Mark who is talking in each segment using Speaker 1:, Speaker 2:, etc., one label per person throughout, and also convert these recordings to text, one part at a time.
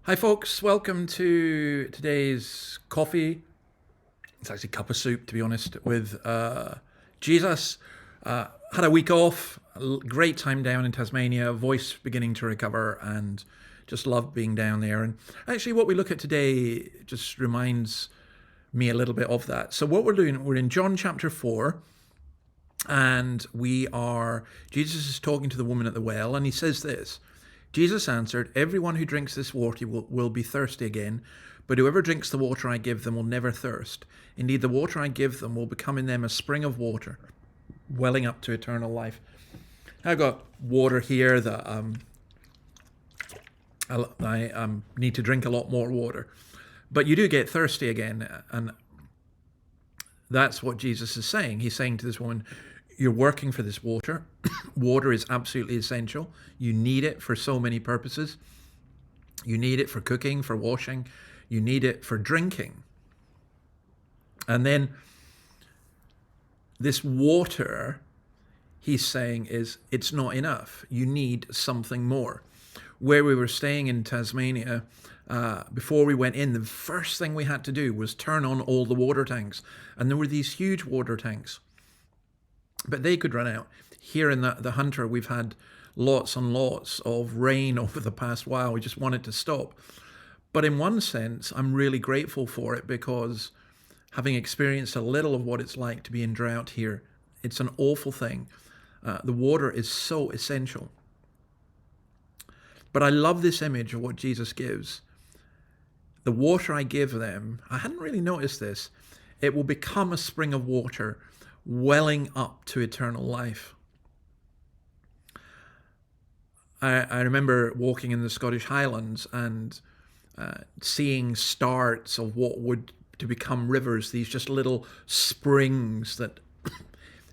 Speaker 1: Hi folks, welcome to today's coffee. It's actually a cup of soup, to be honest, with Jesus. Had a week off, great time down in Tasmania, voice beginning to recover, and just loved being down there. And actually what we look at today just reminds me a little bit of that. So what we're doing, we're in John chapter 4, and Jesus is talking to the woman at the well, and he says this. Jesus answered, "Everyone who drinks this water will be thirsty again, but whoever drinks the water I give them will never thirst. Indeed, the water I give them will become in them a spring of water, welling up to eternal life." I've got water here that I need to drink a lot more water. But you do get thirsty again, and that's what Jesus is saying. He's saying to this woman, you're working for this water. Water is absolutely essential. You need it for so many purposes. You need it for cooking, for washing. You need it for drinking. And then this water, he's saying, it's not enough. You need something more. Where we were staying in Tasmania, before we went in, the first thing we had to do was turn on all the water tanks. And there were these huge water tanks, but they could run out. Here in the Hunter, we've had lots and lots of rain over the past while. We just want it to stop. But in one sense, I'm really grateful for it, because having experienced a little of what it's like to be in drought here, it's an awful thing. The water is so essential. But I love this image of what Jesus gives. The water I give them, I hadn't really noticed this, it will become a spring of water welling up to eternal life. I remember walking in the Scottish Highlands and seeing starts of what would to become rivers, these just little springs that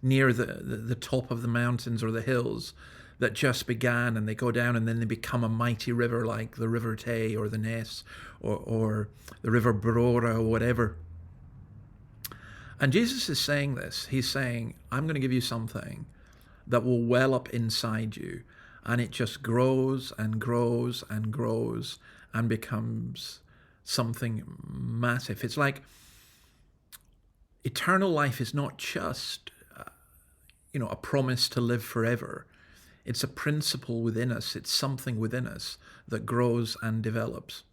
Speaker 1: near the top of the mountains or the hills that just began, and they go down and then they become a mighty river like the River Tay or the Ness or the River Brora or whatever. And Jesus is saying this. He's saying, I'm going to give you something that will well up inside you, and it just grows and grows and grows and becomes something massive. It's like eternal life is not just, a promise to live forever. It's a principle within us. It's something within us that grows and develops.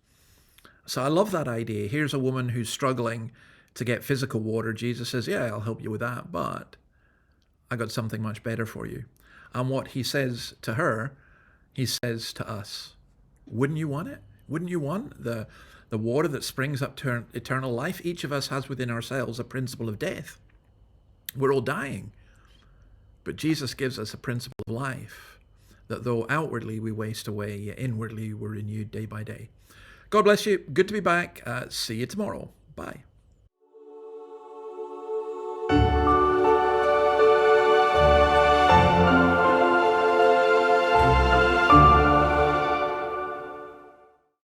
Speaker 1: So I love that idea. Here's a woman who's struggling to get physical water. Jesus says, yeah, I'll help you with that, but I got something much better for you. And what he says to her, he says to us, wouldn't you want it? Wouldn't you want the water that springs up to eternal life? Each of us has within ourselves a principle of death. We're all dying. But Jesus gives us a principle of life, that though outwardly we waste away, yet inwardly we're renewed day by day. God bless you. Good to be back. See you tomorrow. Bye.